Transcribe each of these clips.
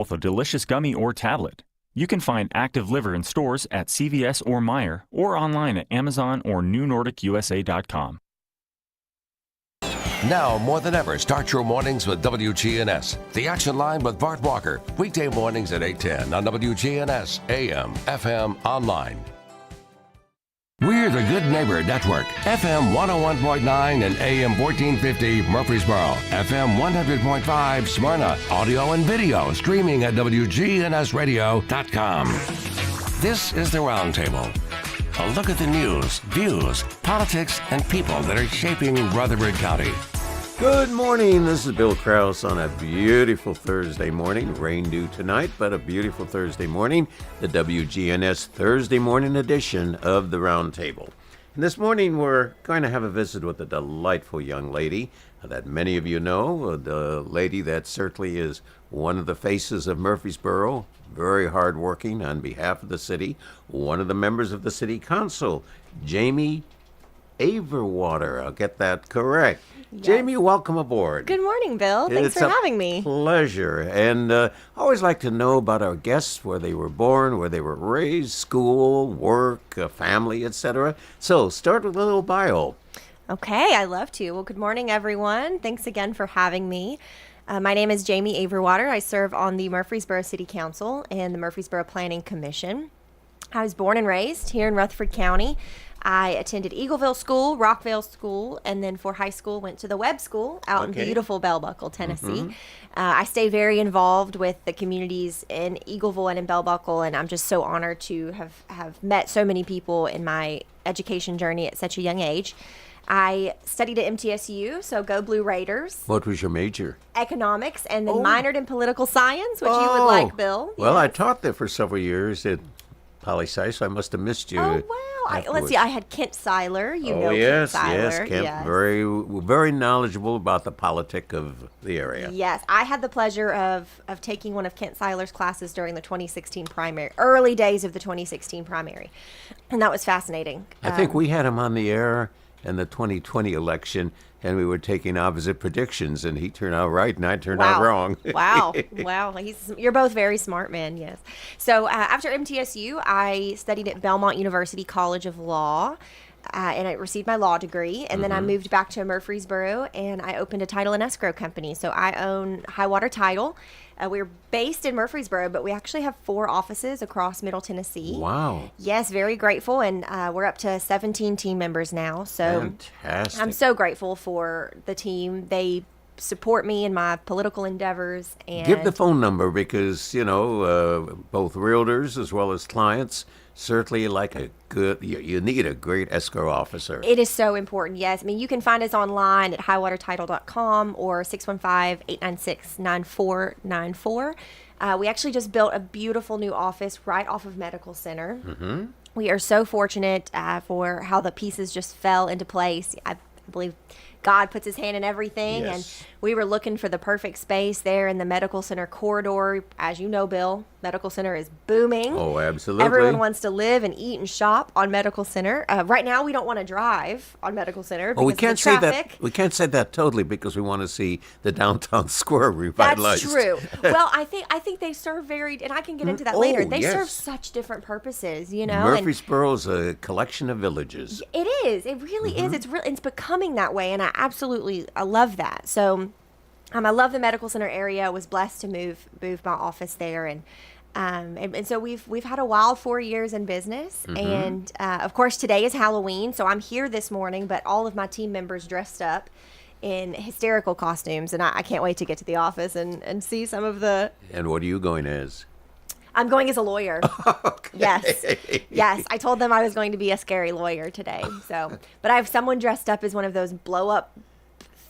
both a delicious gummy or tablet. You can find Active Liver in stores at CVS or Meijer or online at Amazon or newnordicusa.com. Now, more than ever, start your mornings with WGNS. The Action Line with Bart Walker. Weekday mornings at 8:10 on WGNS, AM, FM, online. We're the Good Neighbor Network. FM 101.9 and AM 1450 Murfreesboro. FM 100.5 Smyrna. Audio and video streaming at wgnsradio.com. This is the Roundtable. A look at the news, views, politics, and people that are shaping Rutherford County. Good morning. This is Bill Krause on a beautiful Thursday morning. Rain due tonight, but a beautiful Thursday morning. The WGNS Thursday morning edition of the Roundtable. And this morning we're going to have a visit with a delightful young lady that many of you know. The lady that certainly is one of the faces of Murfreesboro. Very hardworking on behalf of the city. One of the members of the city council, Jami Averwater. I'll get that correct. Yes. Jami, welcome aboard. Good morning, Bill. Thanks for having me. Pleasure. And I always like to know about our guests, where they were born, where they were raised, school, work, family, etc. So start with a little bio. Okay, I love to. Well, good morning, everyone. Thanks again for having me. My name is Jami Averwater. I serve on the Murfreesboro City Council and the Murfreesboro Planning Commission. I was born and raised here in Rutherford County. I attended Eagleville School, Rockville School, and then for high school went to the Webb School out in beautiful Bell Buckle, Tennessee. Mm-hmm. I stay very involved with the communities in Eagleville and in Bell Buckle, and I'm just so honored to have met so many people in my education journey at such a young age. I studied at MTSU, so go Blue Raiders. What was your major? Economics, and then minored in political science, which you would like, Bill. Well, yes. I taught there for several years at Poli-Sci, so I must have missed you. Oh, wow. Let's see, I had Kent Seiler. Kent Seiler. Yes, Kent. Yes. Very knowledgeable about the politic of the area. Yes, I had the pleasure of taking one of Kent Seiler's classes during the 2016 primary, early days of the 2016 primary, and that was fascinating. I think we had him on the air in the 2020 election, and we were taking opposite predictions, and he turned out right, and I turned out wrong. Wow. You're both very smart men, yes. So after MTSU, I studied at Belmont University College of Law, and I received my law degree, and then I moved back to Murfreesboro, and I opened a title and escrow company. So I own Highwater Title. We're based in Murfreesboro, but we actually have 4 offices across Middle Tennessee. Wow. Yes, very grateful, and we're up to 17 team members now. So fantastic. I'm so grateful for the team. They support me in my political endeavors. And give the phone number because, both realtors as well as clients certainly like you need a great escrow officer. It is so important, yes. I mean, you can find us online at highwatertitle.com or 615-896-9494. We actually just built a beautiful new office right off of Medical Center. Mm-hmm. We are so fortunate for how the pieces just fell into place. I believe God puts his hand in everything, yes. And we were looking for the perfect space there in the Medical Center corridor. As you know, Bill, Medical Center is booming. Oh, absolutely. Everyone wants to live and eat and shop on Medical Center. Right now, we don't want to drive on Medical Center because we can't of the traffic. Say that. We can't say that totally because we want to see the downtown square revitalized. That's true. Well, I think they serve varied, and I can get into that later. They serve such different purposes, Murfreesboro's a collection of villages. It is. It really is. It's becoming that way, and I love that. So I love the Medical Center area. I was blessed to move my office there, and so we've had a wild 4 years in business, and of course today is Halloween, so I'm here this morning, but all of my team members dressed up in hysterical costumes, and I can't wait to get to the office and see some of the. And what are you going as? I'm going as a lawyer. Okay. Yes. I told them I was going to be a scary lawyer today. So, but I have someone dressed up as one of those blow up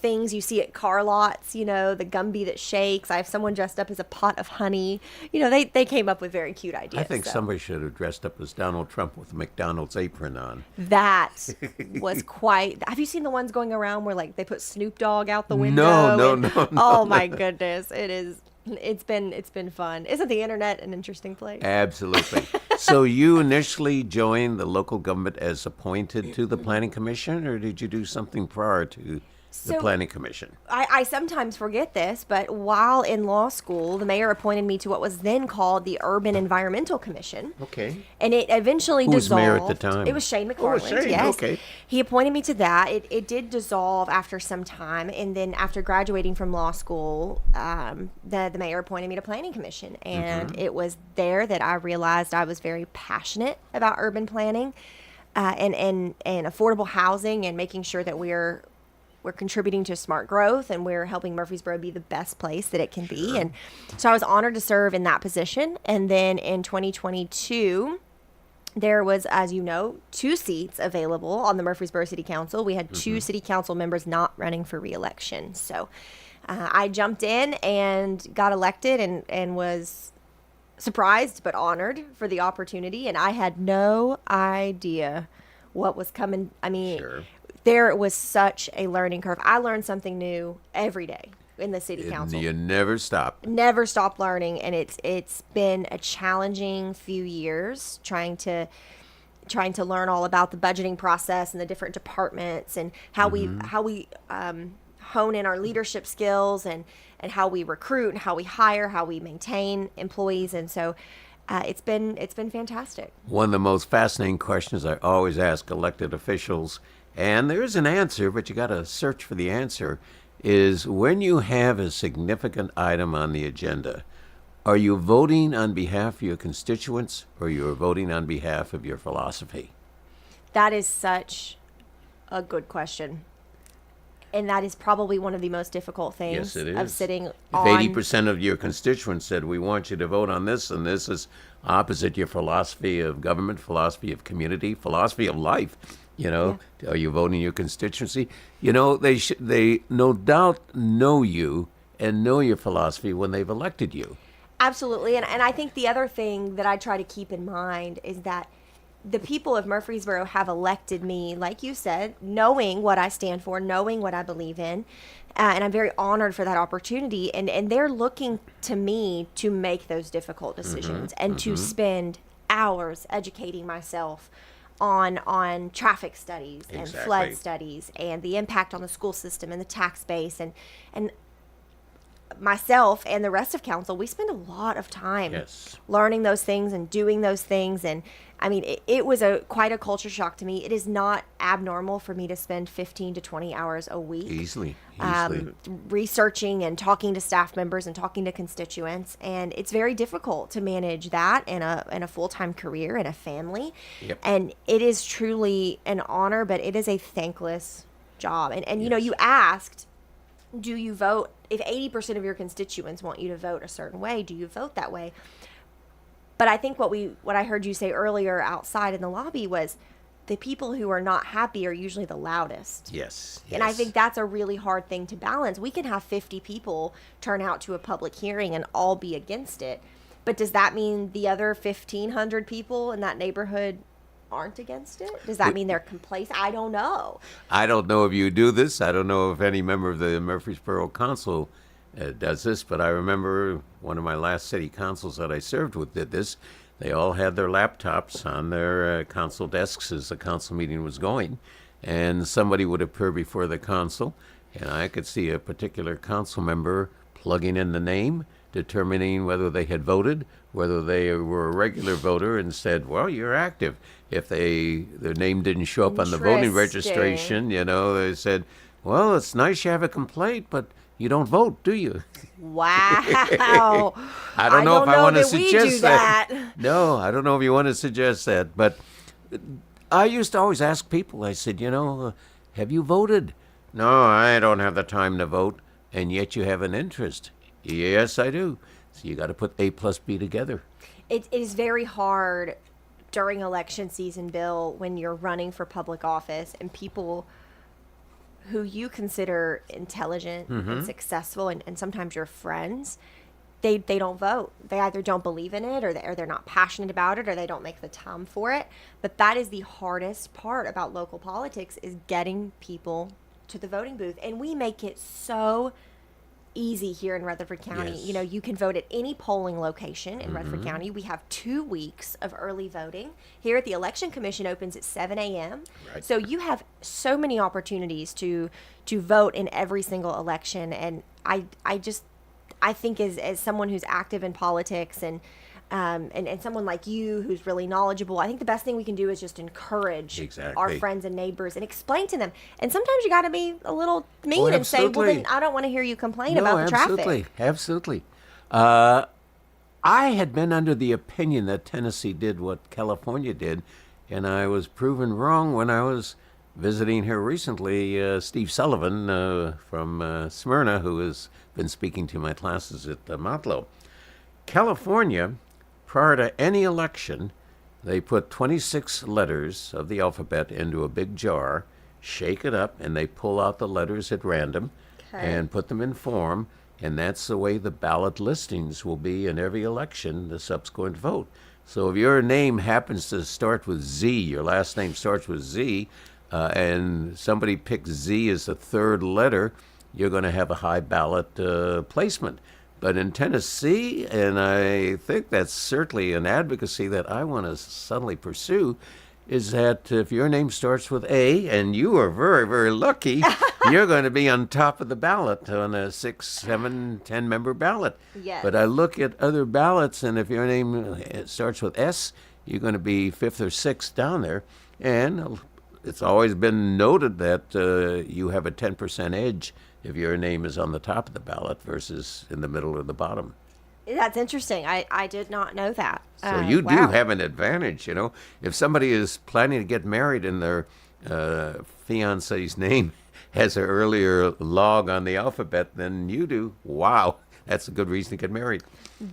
things you see at car lots, the Gumby that shakes. I have someone dressed up as a pot of honey. They came up with very cute ideas. I think somebody should have dressed up as Donald Trump with a McDonald's apron on. That was quite. Have you seen the ones going around where they put Snoop Dogg out the window? No. Oh my goodness, it is. It's been fun. Isn't the internet an interesting place? Absolutely. So you initially joined the local government as appointed to the Planning Commission, or did you do something prior to the Planning Commission. I sometimes forget this, but while in law school, the mayor appointed me to what was then called the Urban Environmental Commission. Okay. And it eventually Who was dissolved. mayor at the time? It was Shane Oh, McFarland. Shane, Yes. okay. He appointed me to that. It did dissolve after some time, and then after graduating from law school, the mayor appointed me to Planning Commission, and it was there that I realized I was very passionate about urban planning, and affordable housing, and making sure that we're contributing to smart growth, and we're helping Murfreesboro be the best place that it can be. And so I was honored to serve in that position. And then in 2022, there was, as you know, 2 seats available on the Murfreesboro City Council. We had 2 city council members not running for re-election. So I jumped in and got elected, and was surprised but honored for the opportunity. And I had no idea what was coming. I mean, there was such a learning curve. I learned something new every day in the city council. You never stop. Never stop learning, and it's been a challenging few years trying to learn all about the budgeting process and the different departments, and how we hone in our leadership skills, and how we recruit, and how we hire, how we maintain employees. And so it's been fantastic. One of the most fascinating questions I always ask elected officials, and there is an answer, but you got to search for the answer, is when you have a significant item on the agenda, are you voting on behalf of your constituents, or you're voting on behalf of your philosophy? That is such a good question. And that is probably one of the most difficult things of sitting on. If 80% of your constituents said, we want you to vote on this, and this is opposite your philosophy of government, philosophy of community, philosophy of life, are you voting your constituency? They no doubt know you and know your philosophy when they've elected you. Absolutely. And I think the other thing that I try to keep in mind is that the people of Murfreesboro have elected me, like you said, knowing what I stand for, knowing what I believe in. And I'm very honored for that opportunity. And they're looking to me to make those difficult decisions, and to spend hours educating myself on traffic studies and flood studies, and the impact on the school system and the tax base. And myself and the rest of council, we spend a lot of time learning those things and doing those things. And I mean, it was quite a culture shock to me. It is not abnormal for me to spend 15 to 20 hours a week easily researching and talking to staff members and talking to constituents. And it's very difficult to manage that in a full-time career and a family. And it is truly an honor, but it is a thankless job. And you asked, do you vote? If 80% of your constituents want you to vote a certain way, do you vote that way? But I think what I heard you say earlier outside in the lobby was the people who are not happy are usually the loudest. Yes. And I think that's a really hard thing to balance. We can have 50 people turn out to a public hearing and all be against it. But does that mean the other 1,500 people in that neighborhood aren't against it? Does that mean they're complacent? I don't know. I don't know if you do this. I don't know if any member of the Murfreesboro Council does this, but I remember one of my last city councils that I served with did this. They all had their laptops on their council desks as the council meeting was going, and somebody would appear before the council, and I could see a particular council member plugging in the name, determining whether they had voted, whether they were a regular voter, and said, well, you're active. If their name didn't show up on the voting registration, they said, well, it's nice you have a complaint, but you don't vote, do you? Wow. I don't know if I want to suggest that. No, I don't know if you want to suggest that. But I used to always ask people, I said, have you voted? No, I don't have the time to vote. And yet you have an interest. Yes, I do. So you got to put A plus B together. It is very hard during election season, Bill, when you're running for public office and people who you consider intelligent and successful, and sometimes your friends, they don't vote. They either don't believe in it, or they're not passionate about it, or they don't make the time for it. But that is the hardest part about local politics, is getting people to the voting booth. And we make it so easy here in Rutherford County. Yes. You know, you can vote at any polling location in Rutherford County. We have 2 weeks of early voting. Here at the Election Commission opens at 7 a.m. Right. So you have so many opportunities to vote in every single election. And I think as someone who's active in politics and someone like you who's really knowledgeable, I think the best thing we can do is just encourage Exactly. our friends and neighbors and explain to them. And sometimes you got to be a little mean Oh, and say, well, then absolutely. I don't want to hear you complain No, about the absolutely, traffic. absolutely. I had been under the opinion that Tennessee did what California did, and I was proven wrong when I was visiting here recently. Steve Sullivan from Smyrna, who has been speaking to my classes at Motlow. California, prior to any election, they put 26 letters of the alphabet into a big jar, shake it up, and they pull out the letters at random and put them in form. And that's the way the ballot listings will be in every election, the subsequent vote. So if your name happens to start with Z, your last name starts with Z, and somebody picks Z as the third letter, you're going to have a high ballot placement. But in Tennessee, and I think that's certainly an advocacy that I want to suddenly pursue, is that if your name starts with A, and you are very, very lucky, you're going to be on top of the ballot on a 6, 7, 10-member ballot. Yes. But I look at other ballots, and if your name starts with S, you're going to be 5th or 6th down there. And it's always been noted that you have a 10% edge if your name is on the top of the ballot versus in the middle or the bottom. That's interesting. I did not know that. So you do wow. have an advantage, you know. If somebody is planning to get married and their fiance's name has an earlier log on the alphabet than you do, wow, that's a good reason to get married.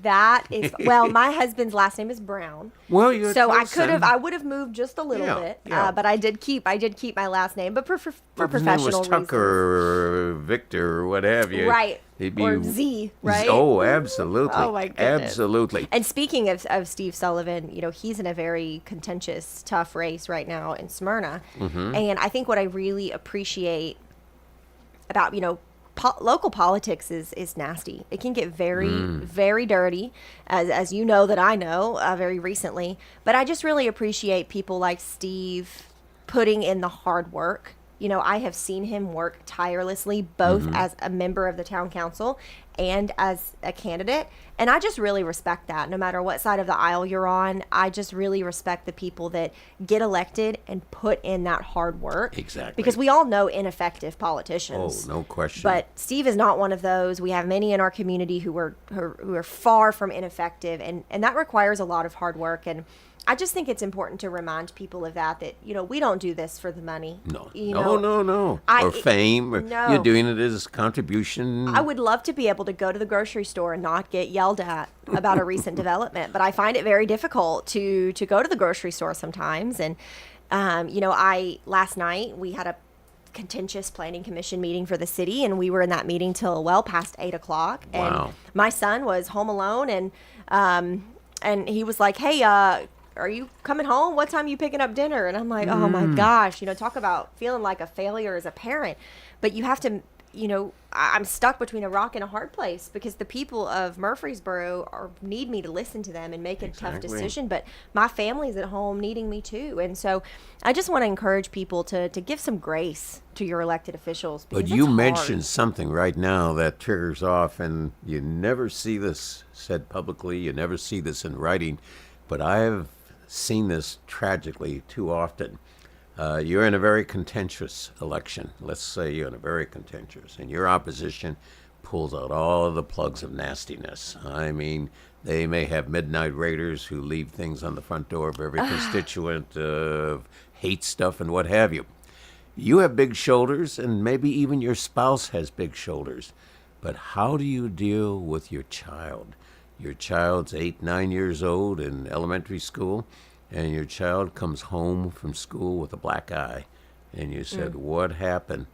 That is, well, my husband's last name is Brown. Well, you're so close then. I would have moved just a little bit, yeah. but I did keep my last name, but for If his professional name was reasons. Tucker or Victor or what have you. Right. He'd be, Or Z, right? Oh, absolutely. Oh, my goodness. Absolutely. And speaking of Steve Sullivan, you know, he's in a very contentious, tough race right now in Smyrna. Mm-hmm. And I think what I really appreciate about, you know, local politics is nasty. It can get very, very dirty, as you know that I know very recently. But I just really appreciate people like Steve putting in the hard work. You know, I have seen him work tirelessly, both as a member of the town council and as a candidate. And I just really respect that. No matter what side of the aisle you're on, I just really respect the people that get elected and put in that hard work. Exactly. Because we all know ineffective politicians. Oh, no question. But Steve is not one of those. We have many in our community who are far from ineffective, and that requires a lot of hard work. And I just think it's important to remind people of that, you know, we don't do this for the money. No, You no, know, no. I- Or fame. Or no. You're doing it as contribution. I would love to be able to go to the grocery store and not get yelled at about a recent development, but I find it very difficult to go to the grocery store sometimes. And, you know, last night we had a contentious planning commission meeting for the city, and we were in that meeting till well past 8 o'clock. Wow. And my son was home alone, and he was like, "Hey, are you coming home? What time are you picking up dinner?" And I'm like, oh my gosh, you know, talk about feeling like a failure as a parent. But you have to, you know, I'm stuck between a rock and a hard place because the people of Murfreesboro need me to listen to them and make a tough Exactly. decision. But my family's at home needing me too. And so I just want to encourage people to give some grace to your elected officials. But because you it's hard. mentioned something right now that triggers off, and you never see this said publicly, you never see this in writing, but I've seen this tragically too often. You're in a very contentious election. Let's say you're in a very contentious, and your opposition pulls out all of the plugs of nastiness. I mean, they may have midnight raiders who leave things on the front door of every constituent, hate stuff and what have you. You have big shoulders, and maybe even your spouse has big shoulders. But how do you deal with your child? Your child's 8, 9 years old in elementary school, and your child comes home from school with a black eye. And you said, what happened?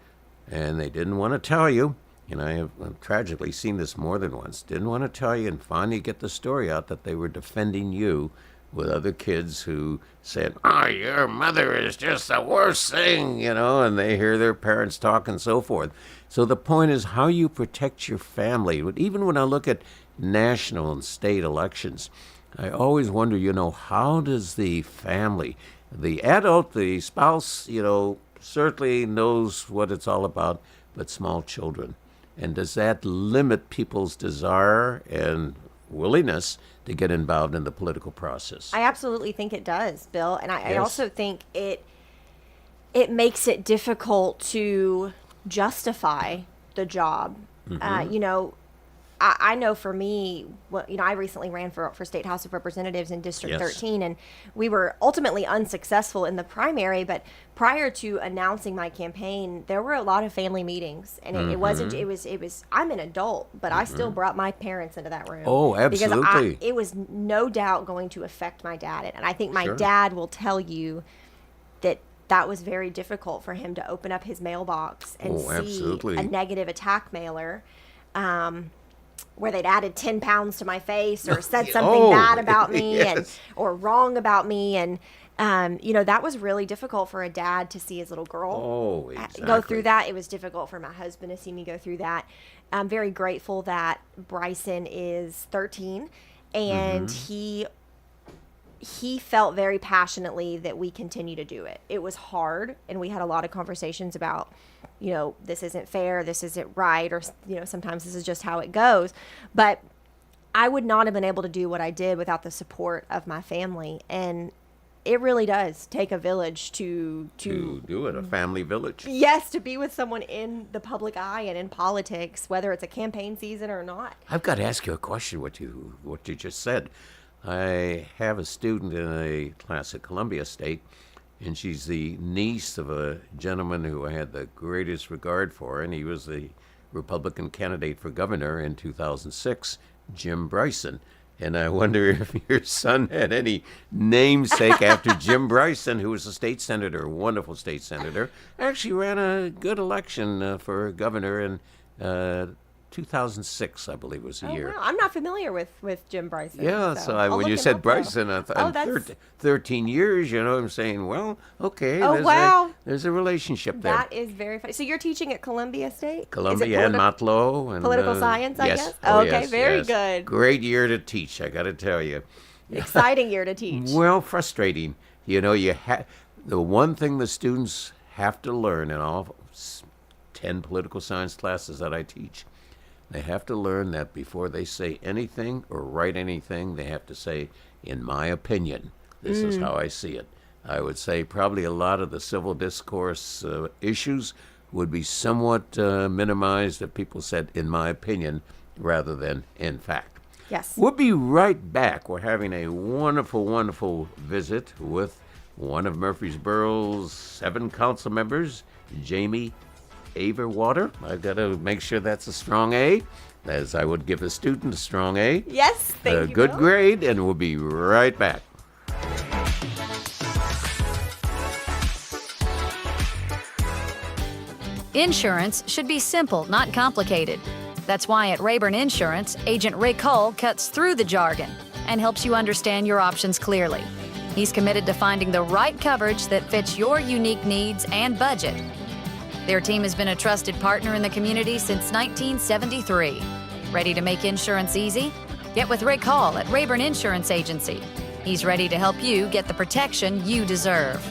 And they didn't want to tell you. And I have tragically seen this more than once. Didn't want to tell you, and finally get the story out that they were defending you with other kids who said, "Oh, your mother is just the worst thing," and they hear their parents talk and so forth. So the point is how you protect your family. Even when I look at national and state elections, I always wonder, how does the family, the adult, the spouse, certainly knows what it's all about, but small children. And does that limit people's desire and willingness to get involved in the political process? I absolutely think it does, Bill. And I Yes. also think it makes it difficult to justify the job. I know for me, I recently ran for State House of Representatives in District Yes. 13, and we were ultimately unsuccessful in the primary. But prior to announcing my campaign, there were a lot of family meetings, and it wasn't. It was. I'm an adult, but I still brought my parents into that room. Oh, absolutely. Because it was no doubt going to affect my dad, and I think my Sure. dad will tell you that was very difficult for him to open up his mailbox and see absolutely. a negative attack mailer. Where they'd added 10 pounds to my face or said something bad about me yes. or wrong about me. And, that was really difficult for a dad to see his little girl go through that. It was difficult for my husband to see me go through that. I'm very grateful that Bryson is 13 and he felt very passionately that we continue to do it. It was hard, and we had a lot of conversations about, this isn't fair, this isn't right, or, sometimes this is just how it goes. But I would not have been able to do what I did without the support of my family. And it really does take a village to do it, a family village. Yes, to be with someone in the public eye and in politics, whether it's a campaign season or not. I've got to ask you a question, what you just said. I have a student in a class at Columbia State, and she's the niece of a gentleman who I had the greatest regard for, and he was the Republican candidate for governor in 2006, Jim Bryson. And I wonder if your son had any namesake after Jim Bryson, who was a state senator, a wonderful state senator. Actually ran a good election for governor in 2006, I believe, was the year. Wow. I'm not familiar with Jim Bryson. Yeah, so when you said Bryson, I thought 13 years, I'm saying, well, okay, there's a relationship there. That is very funny. So you're teaching at Columbia State? Columbia and Motlow. And, political science, I guess? Oh, okay, yes, very yes. good. Great year to teach, I got to tell you. Exciting year to teach. Well, frustrating. The one thing the students have to learn in all 10 political science classes that I teach, they have to learn that before they say anything or write anything, they have to say, in my opinion, this is how I see it. I would say probably a lot of the civil discourse issues would be somewhat minimized if people said, in my opinion, rather than in fact. Yes. We'll be right back. We're having a wonderful, wonderful visit with one of Murfreesboro's 7 council members, Jami Averwater. I've got to make sure that's a strong A, as I would give a student a strong A. Yes, thank you, good Bill. grade, and we'll be right back. Insurance should be simple, not complicated. That's why at Rayburn Insurance, Agent Rick Hull cuts through the jargon and helps you understand your options clearly. He's committed to finding the right coverage that fits your unique needs and budget. Their team has been a trusted partner in the community since 1973. Ready to make insurance easy? Get with Rick Hall at Rayburn Insurance Agency. He's ready to help you get the protection you deserve.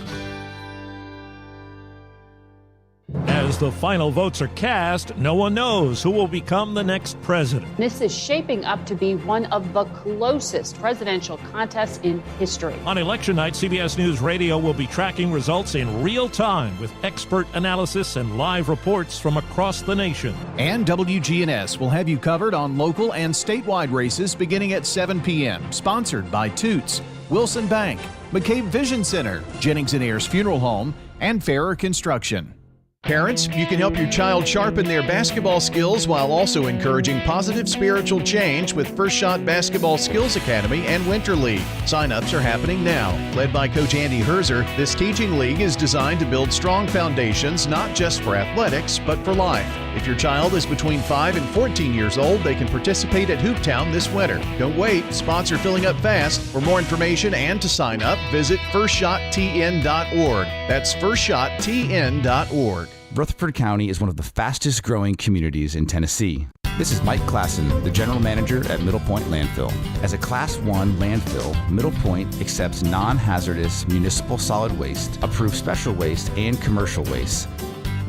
As the final votes are cast, no one knows who will become the next president. This is shaping up to be one of the closest presidential contests in history. On election night, CBS News Radio will be tracking results in real time with expert analysis and live reports from across the nation. And WGNS will have you covered on local and statewide races beginning at 7 p.m. Sponsored by Toots, Wilson Bank, McCabe Vision Center, Jennings and Ayers Funeral Home, and Farrer Construction. Parents, you can help your child sharpen their basketball skills while also encouraging positive spiritual change with First Shot Basketball Skills Academy and Winter League. Sign-ups are happening now. Led by Coach Andy Herzer, this teaching league is designed to build strong foundations not just for athletics, but for life. If your child is between 5 and 14 years old, they can participate at Hooptown this winter. Don't wait. Spots are filling up fast. For more information and to sign up, visit firstshottn.org. That's firstshottn.org. Rutherford County is one of the fastest growing communities in Tennessee. This is Mike Klassen, the general manager at Middle Point Landfill. As a Class 1 landfill, Middle Point accepts non-hazardous municipal solid waste, approved special waste, and commercial waste.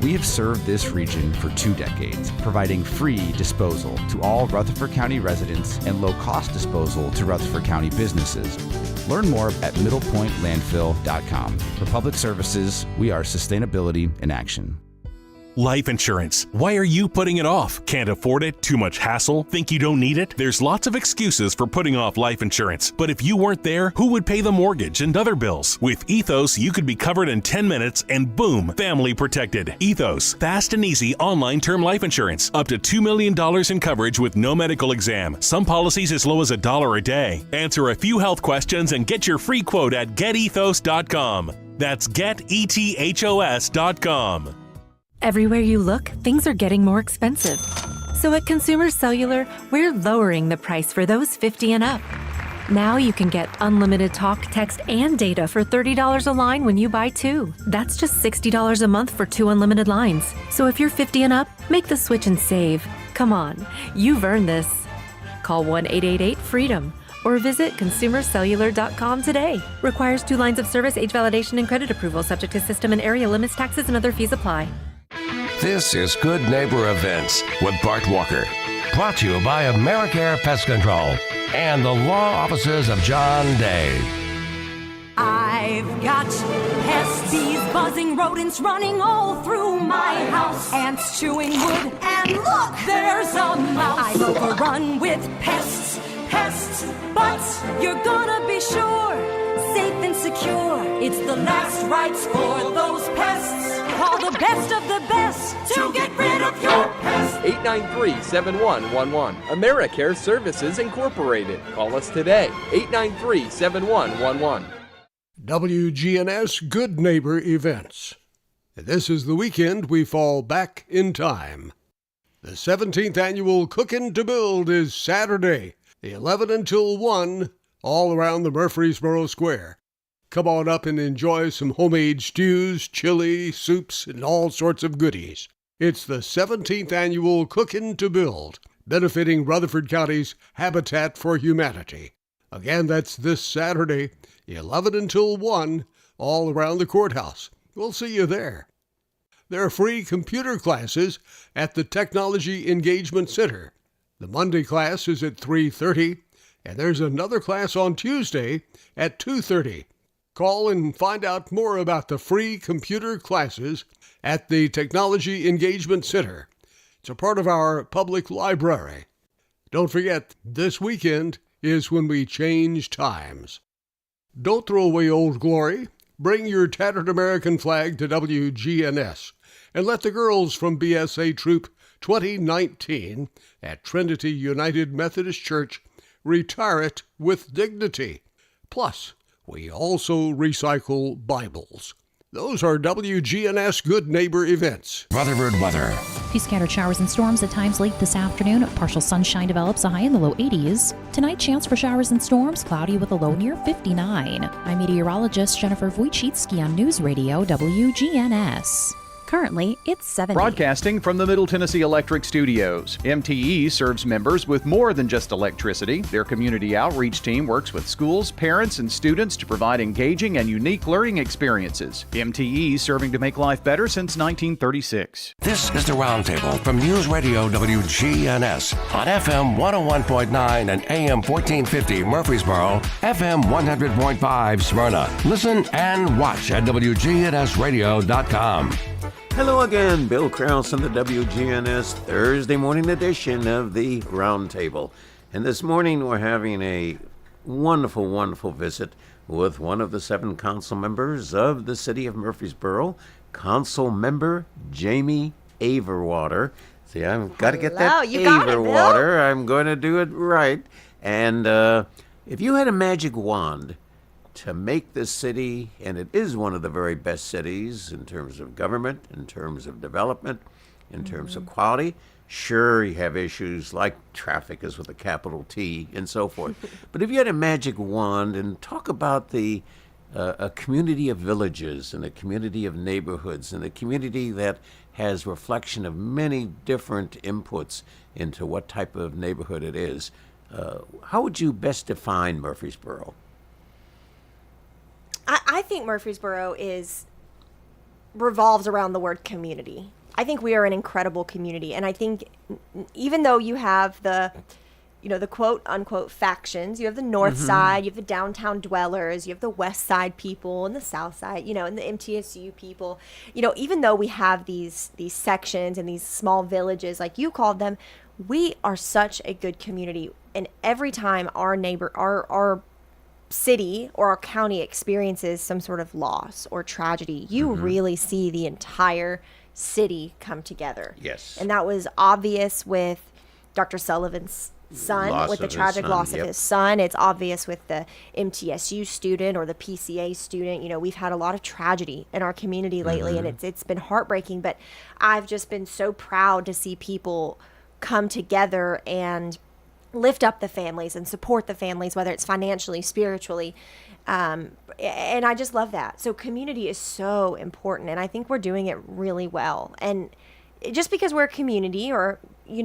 We have served this region for 2 decades, providing free disposal to all Rutherford County residents and low-cost disposal to Rutherford County businesses. Learn more at middlepointlandfill.com. For public services, we are sustainability in action. Life insurance. Why are you putting it off? Can't afford it? Too much hassle? Think you don't need it? There's lots of excuses for putting off life insurance. But if you weren't there, who would pay the mortgage and other bills? With Ethos, you could be covered in 10 minutes and boom, family protected. Ethos, fast and easy online term life insurance. Up to $2 million in coverage with no medical exam. Some policies as low as $1 a day. Answer a few health questions and get your free quote at getethos.com. That's getethos.com. Everywhere you look, things are getting more expensive. So at Consumer Cellular, we're lowering the price for those 50 and up. Now you can get unlimited talk, text, and data for $30 a line when you buy 2. That's just $60 a month for 2 unlimited lines. So if you're 50 and up, make the switch and save. Come on, you've earned this. Call 1-888-FREEDOM or visit consumercellular.com today. Requires 2 lines of service, age validation, and credit approval, subject to system and area limits, taxes, and other fees apply. This is Good Neighbor Events with Bart Walker. Brought to you by AmeriCare Pest Control and the law offices of John Day. I've got pests, bees, buzzing, rodents running all through my house. Ants chewing wood, and look, there's a mouse. I'm overrun with pests, but you're gonna be sure, safe and secure. It's the last rites for those pests. Call the best of the best to get rid of your pests. 893-7111. AmeriCare Services Incorporated. Call us today. 893-7111. WGNS Good Neighbor Events. This is the weekend we fall back in time. The 17th annual Cookin' to Build is Saturday, 11 until 1, all around the Murfreesboro Square. Come on up and enjoy some homemade stews, chili, soups, and all sorts of goodies. It's the 17th annual Cookin' to Build, benefiting Rutherford County's Habitat for Humanity. Again, that's this Saturday, 11 until 1, all around the courthouse. We'll see you there. There are free computer classes at the Technology Engagement Center. The Monday class is at 3:30, and there's another class on Tuesday at 2:30. Call and find out more about the free computer classes at the Technology Engagement Center. It's a part of our public library. Don't forget, this weekend is when we change times. Don't throw away old glory. Bring your tattered American flag to WGNS and let the girls from BSA Troop 2019 at Trinity United Methodist Church retire it with dignity. Plus, we also recycle Bibles. Those are WGNS Good Neighbor Events. Rutherford weather. Few scattered showers and storms at times late this afternoon. Partial sunshine develops, a high in the low 80s. Tonight, chance for showers and storms, cloudy with a low near 59. I'm meteorologist Jennifer Wojcicki on News Radio WGNS. Currently, it's 70. Broadcasting from the Middle Tennessee Electric Studios. MTE serves members with more than just electricity. Their community outreach team works with schools, parents, and students to provide engaging and unique learning experiences. MTE serving to make life better since 1936. This is the Roundtable from News Radio WGNS on FM 101.9 and AM 1450 Murfreesboro, FM 100.5 Smyrna. Listen and watch at wgnsradio.com. Hello again, Bill Krause on the WGNS Thursday morning edition of the Roundtable. And this morning we're having a wonderful, wonderful visit with one of the 7 council members of the city of Murfreesboro, Council Member Jami Averwater. See, I've got to get Hello, that you got it, Bill. Averwater. I'm going to do it right. And if you had a magic wand to make this city, and it is one of the very best cities in terms of government, in terms of development, in terms of quality. Sure, you have issues like traffic is with a capital T and so forth. But if you had a magic wand and talk about a community of villages and a community of neighborhoods and a community that has reflection of many different inputs into what type of neighborhood it is, how would you best define Murfreesboro? I think Murfreesboro revolves around the word community. I think we are an incredible community, and I think even though you have the quote unquote factions, you have the north side, you have the downtown dwellers, you have the west side people and the south side, and the MTSU people, even though we have these sections and these small villages like you called them, we are such a good community. And every time our city or our county experiences some sort of loss or tragedy, you really see the entire city come together. Yes. And that was obvious with Dr. Sullivan's son, with the tragic loss of his son. It's obvious with the MTSU student or the PCA student. We've had a lot of tragedy in our community lately, and it's been heartbreaking, but I've just been so proud to see people come together and lift up the families and support the families, whether it's financially, spiritually. And I just love that. So community is so important, and I think we're doing it really well. And just because we're a community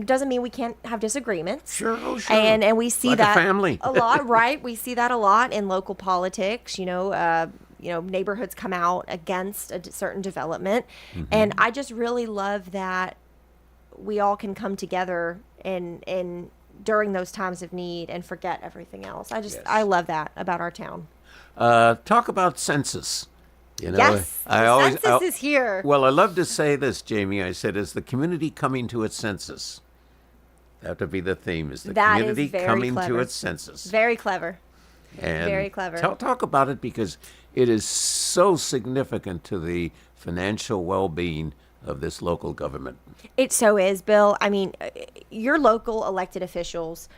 doesn't mean we can't have disagreements. Sure. And we see like that a family. a lot, right? We see that a lot in local politics. Neighborhoods come out against a certain development. And I just really love that we all can come together and during those times of need and forget everything else. I love that about our town. Talk about census. Yes, census is here. Well, I love to say this, Jami. I said, is the community coming to its census? That would be the theme, is the community coming to its census. Very clever. And very clever. Talk about it, because it is so significant to the financial well-being of this local government. It so is, Bill. I mean, your local elected officials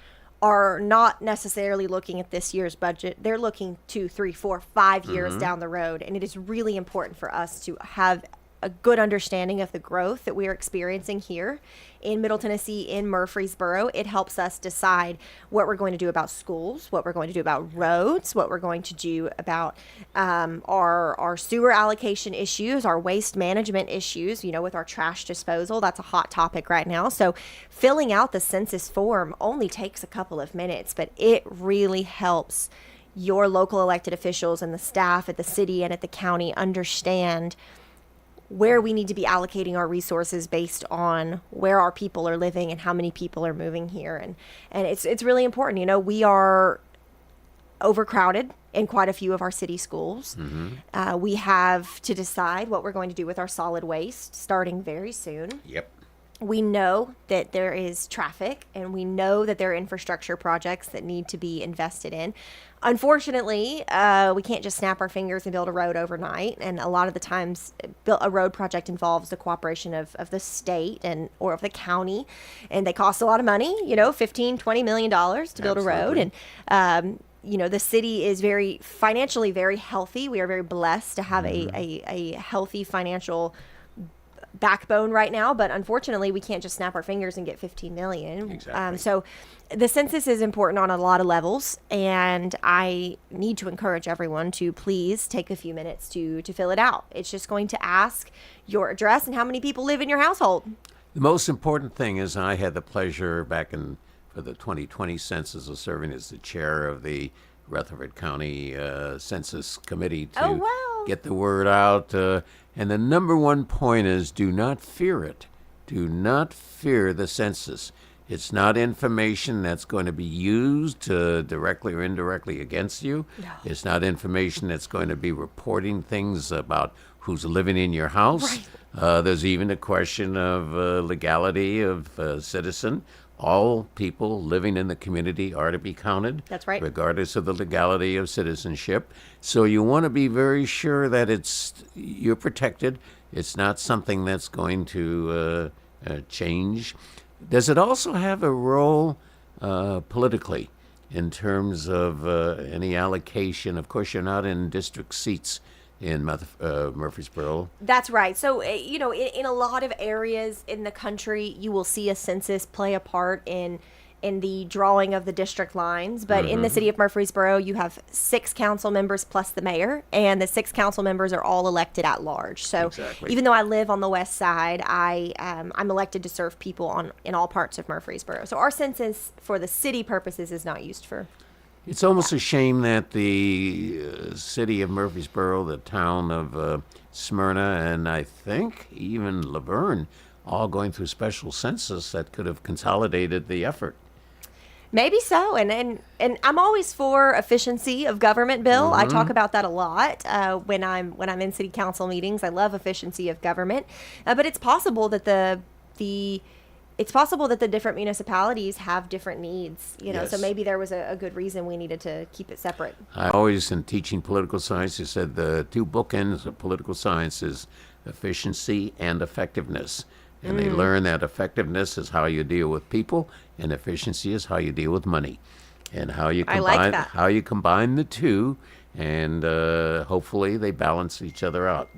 are not necessarily looking at this year's budget. They're looking 2, 3, 4, 5 years down the road. And it is really important for us to have a good understanding of the growth that we are experiencing here in Middle Tennessee, in Murfreesboro. It helps us decide what we're going to do about schools, what we're going to do about roads, what we're going to do about our sewer allocation issues, our waste management issues, with our trash disposal. That's a hot topic right now. So filling out the census form only takes a couple of minutes, but it really helps your local elected officials and the staff at the city and at the county understand where we need to be allocating our resources based on where our people are living and how many people are moving here. And it's really important. We are overcrowded in quite a few of our city schools. We have to decide what we're going to do with our solid waste starting very soon. Yep. We know that there is traffic, and we know that there are infrastructure projects that need to be invested in. Unfortunately, we can't just snap our fingers and build a road overnight. And a lot of the times, a road project involves the cooperation of the state or of the county. And they cost a lot of money, $15, $20 million to build a road. And, the city is financially very healthy. We are very blessed to have a healthy financial backbone right now, but unfortunately we can't just snap our fingers and get 15 million. Exactly. So the census is important on a lot of levels, and I need to encourage everyone to please take a few minutes to fill it out. It's just going to ask your address and how many people live in your household. The most important thing is, I had the pleasure for the 2020 census of serving as the chair of the Rutherford County Census Committee to get the word out. And the number one point is, do not fear it. Do not fear the census. It's not information that's going to be used directly or indirectly against you. No. It's not information that's going to be reporting things about who's living in your house. Right. There's even a question of legality of citizen. all people living in the community are to be counted. That's right. Regardless of the legality of citizenship. So you want to be very sure that you're protected. It's not something that's going to change. Does it also have a role politically in terms of any allocation? Of course, you're not in district seats in Murfreesboro. That's right. So, in a lot of areas in the country, you will see a census play a part in the drawing of the district lines. But in the city of Murfreesboro, you have 6 council members plus the mayor, and the 6 council members are all elected at large. So even though I live on the west side, I'm elected to serve people in all parts of Murfreesboro. So our census for the city purposes is not used for. It's almost a shame that the city of Murfreesboro, the town of Smyrna, and I think even Laverne, all going through special census that could have consolidated the effort. Maybe so, and I'm always for efficiency of government, Bill. I talk about that a lot when I'm in city council meetings. I love efficiency of government, but it's possible that the different municipalities have different needs, Yes. So maybe there was a good reason we needed to keep it separate. I always, in teaching political science, you said the 2 bookends of political science is efficiency and effectiveness. And they learn that effectiveness is how you deal with people, and efficiency is how you deal with money. And how you combine the two, and hopefully they balance each other out.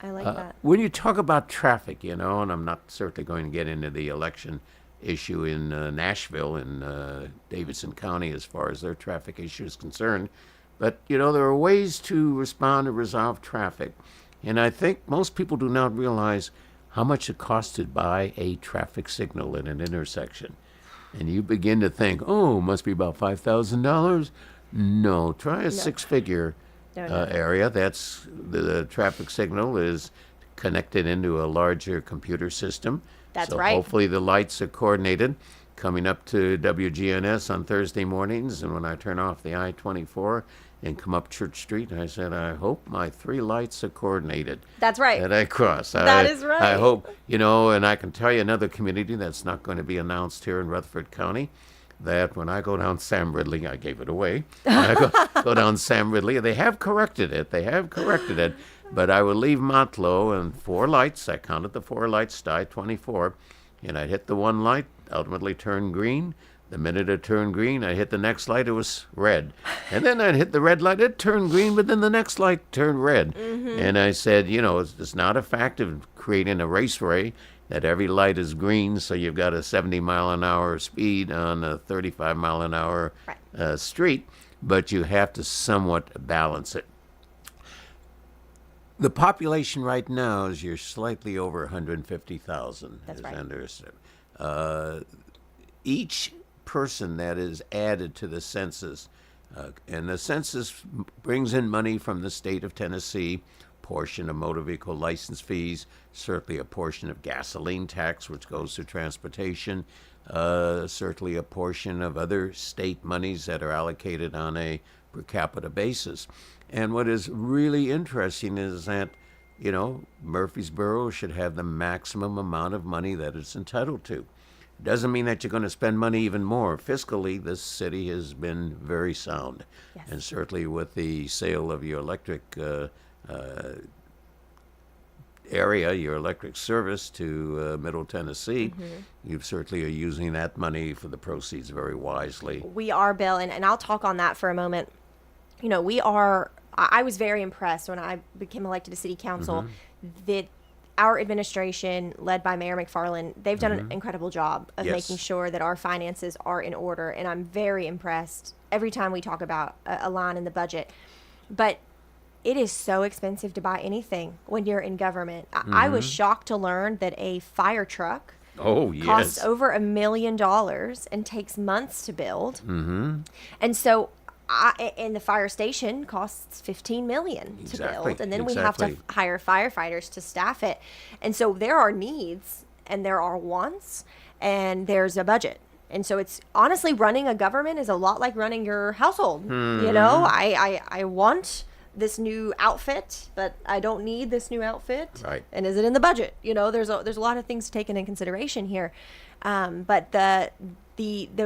I like that. When you talk about traffic, and I'm not certainly going to get into the election issue in Nashville in Davidson County as far as their traffic issue is concerned, but, there are ways to respond to resolve traffic. And I think most people do not realize how much it costs to buy a traffic signal in an intersection. And you begin to think, must be about $5,000. No, try a 6-figure area. That's the traffic signal is connected into a larger computer system. That's so right. Hopefully the lights are coordinated. Coming up to WGNS on Thursday mornings, and when I turn off the I-24 and come up Church Street, I said, I hope my 3 lights are coordinated. That's right. That I cross. That is right. I hope, and I can tell you another community that's not going to be announced here in Rutherford County, that when I go down Sam Ridley, I gave it away. When I go down Sam Ridley, they have corrected it. But I will leave Montlow and 4 lights. I counted the 4 lights to I-24, and I'd hit the one light, ultimately turn green. The minute it turned green, I hit the next light, it was red. And then I'd hit the red light, it turned green, but then the next light turned red. And I said, it's not a fact of creating a raceway that every light is green, so you've got a 70-mile-an-hour speed on a 35-mile-an-hour street, but you have to somewhat balance it. The population right now is you're slightly over 150,000. That's as right. I understand. Each person that is added to the census, and the census brings in money from the state of Tennessee, portion of motor vehicle license fees, certainly a portion of gasoline tax, which goes to transportation, certainly a portion of other state monies that are allocated on a per capita basis. And what is really interesting is that, Murfreesboro should have the maximum amount of money that it's entitled to. Doesn't mean that you're going to spend money even more. Fiscally, this city has been very sound. Yes. And certainly with the sale of your electric area, your electric service to Middle Tennessee, you certainly are using that money for the proceeds very wisely. We are, Bill, and I'll talk on that for a moment. I was very impressed when I became elected to city council that our administration, led by Mayor McFarland, they've done an incredible job of making sure that our finances are in order. And I'm very impressed every time we talk about a line in the budget. But it is so expensive to buy anything when you're in government. I was shocked to learn that a fire truck costs over $1 million and takes months to build. And so and the fire station costs $15 million to build, and then we have to hire firefighters to staff it. And so there are needs, and there are wants, and there's a budget. And so it's honestly, running a government is a lot like running your household. I want this new outfit, but I don't need this new outfit. Right. And is it in the budget? There's a lot of things taken in consideration here. But the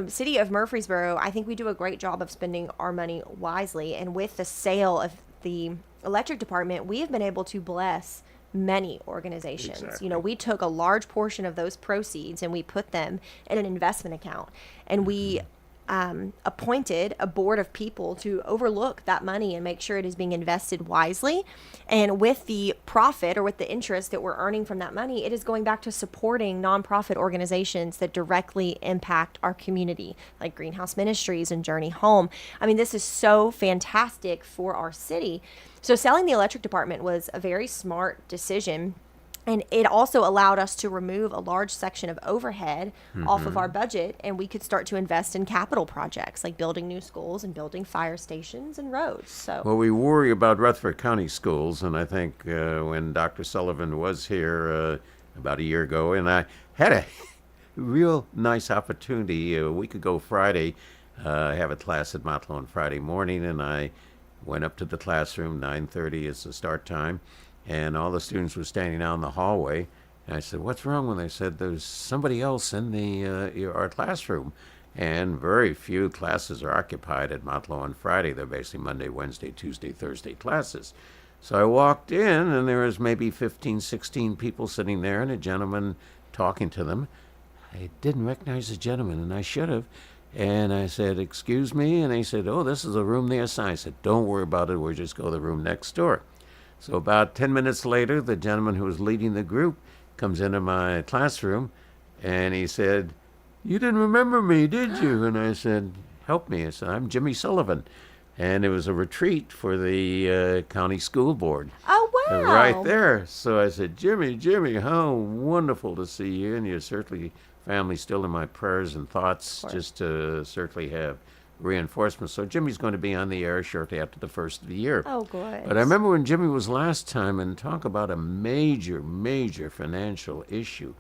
city of Murfreesboro, I think we do a great job of spending our money wisely. And with the sale of the electric department, we have been able to bless many organizations. Exactly. We took a large portion of those proceeds and we put them in an investment account, and we appointed a board of people to overlook that money and make sure it is being invested wisely. And with the profit, or with the interest that we're earning from that money, it is going back to supporting nonprofit organizations that directly impact our community, like Greenhouse Ministries and Journey Home. I mean, this is so fantastic for our city. So selling the electric department was a very smart decision. And it also allowed us to remove a large section of overhead off of our budget, and we could start to invest in capital projects like building new schools and building fire stations and roads. So, well, we worry about Rutherford County schools, and I think when Dr. Sullivan was here about a year ago, and I had a real nice opportunity a week ago Friday. I have a class at Mount Lone Friday morning, and I went up to the classroom. 9:30 is the start time. And all the students were standing out in the hallway. And I said, "What's wrong?" When they said, "There's somebody else in our classroom." And very few classes are occupied at Mount Law on Friday. They're basically Monday, Wednesday, Tuesday, Thursday classes. So I walked in, and there was maybe 15, 16 people sitting there, and a gentleman talking to them. I didn't recognize the gentleman, and I should have. And I said, "Excuse me?" And they said, "Oh, this is the room they assigned." I said, "Don't worry about it. We'll just go to the room next door." So about 10 minutes later, the gentleman who was leading the group comes into my classroom, and he said, "You didn't remember me, did you?" And I said, "Help me." I said, "I'm Jimmy Sullivan." And it was a retreat for the county school board. Oh, wow. Right there. So I said, Jimmy, how wonderful to see you. And you're certainly, family, still in my prayers and thoughts, just to certainly have reinforcement. So Jimmy's going to be on the air shortly after the first of the year. Oh, good. But I remember when Jimmy was last time, and talk about a major financial issue.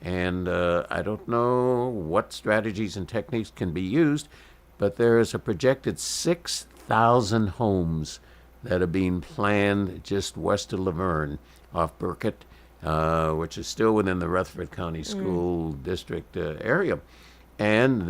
And I don't know what strategies and techniques can be used, but there is a projected 6,000 homes that are being planned just west of Laverne, off Burkett, which is still within the Rutherford County School District area. And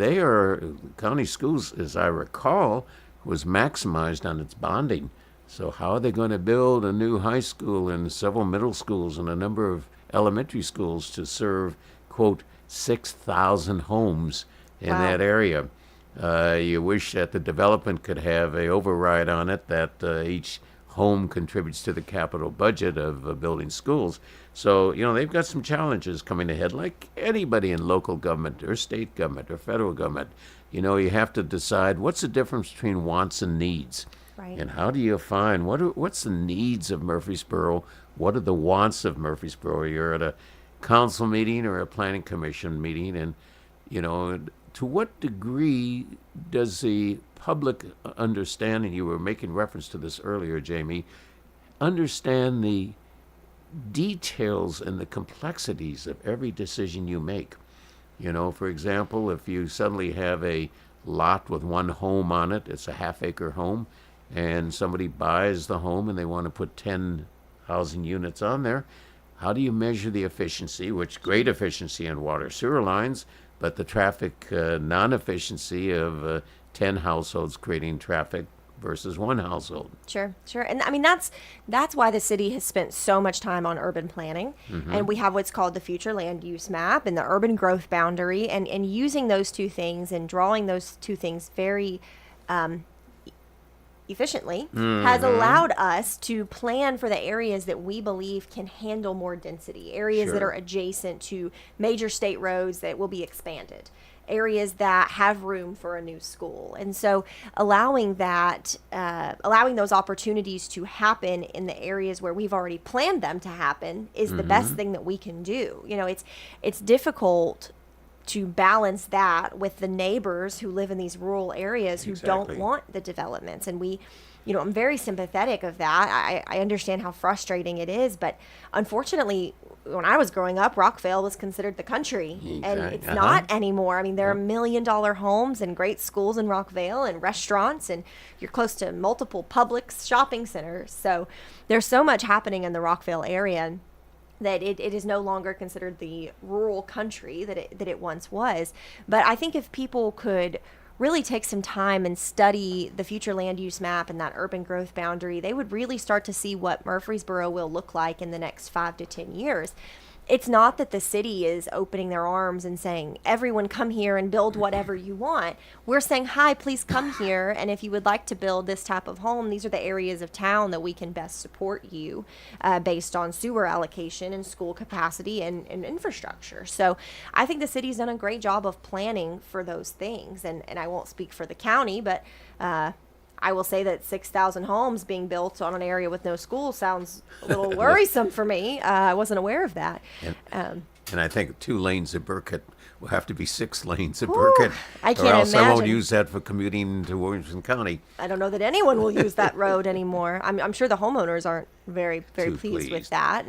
county schools, as I recall, was maximized on its bonding. So how are they going to build a new high school and several middle schools and a number of elementary schools to serve, quote, 6,000 homes in that area? You wish that the development could have a override on it, that each home contributes to the capital budget of building schools. So, they've got some challenges coming ahead, like anybody in local government or state government or federal government. You have to decide what's the difference between wants and needs. Right. And how do you find what's the needs of Murfreesboro? What are the wants of Murfreesboro? You're at a council meeting or a planning commission meeting, and, to what degree does the public understand, and you were making reference to this earlier, Jamie, understand the details and the complexities of every decision you make? For example, if you suddenly have a lot with one home on it, it's a half-acre home, and somebody buys the home and they want to put 10 housing units on there, how do you measure the efficiency, which great efficiency in water sewer lines, but the traffic non-efficiency of 10 households creating traffic versus one household? Sure. And I mean, that's why the city has spent so much time on urban planning. And we have what's called the future land use map and the urban growth boundary, and using those two things and drawing those two things very efficiently has allowed us to plan for the areas that we believe can handle more density, areas that are adjacent to major state roads that will be expanded, areas that have room for a new school. And so allowing those opportunities to happen in the areas where we've already planned them to happen is the best thing that we can do. It's difficult balance that with the neighbors who live in these rural areas who don't want the developments. And I'm very sympathetic of that. I understand how frustrating it is, but unfortunately, when I was growing up, Rockville was considered the country, and it's not anymore. I mean, there are $1 million homes and great schools in Rockville and restaurants, and you're close to multiple Publix shopping centers. So there's so much happening in the Rockville area that it is no longer considered the rural country that it once was. But I think if people could really take some time and study the future land use map and that urban growth boundary, they would really start to see what Murfreesboro will look like in the next 5 to 10 years. It's not that the city is opening their arms and saying, everyone come here and build whatever you want. We're saying, hi, please come here. And if you would like to build this type of home, these are the areas of town that we can best support you based on sewer allocation and school capacity and infrastructure. So I think the city's done a great job of planning for those things. And I won't speak for the county, but I will say that 6,000 homes being built on an area with no school sounds a little worrisome for me. I wasn't aware of that. And I think 2 lanes at Burkett will have to be 6 lanes at Burkett. I can't or else imagine. I won't use that for commuting to Williamson County. I don't know that anyone will use that road anymore. I'm sure the homeowners aren't very pleased with that.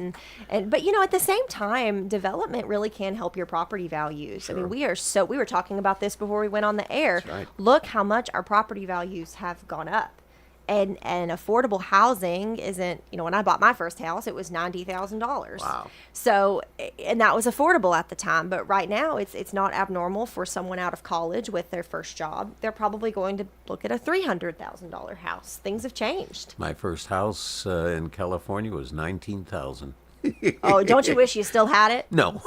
But at the same time, development really can help your property values. Sure. I mean, we were talking about this before we went on the air. That's right. Look how much our property values have gone up. And affordable housing isn't, when I bought my first house, it was $90,000. Wow. So, and that was affordable at the time. But right now, it's not abnormal for someone out of college with their first job. They're probably going to look at a $300,000 house. Things have changed. My first house in California was $19,000. Oh, don't you wish you still had it? No.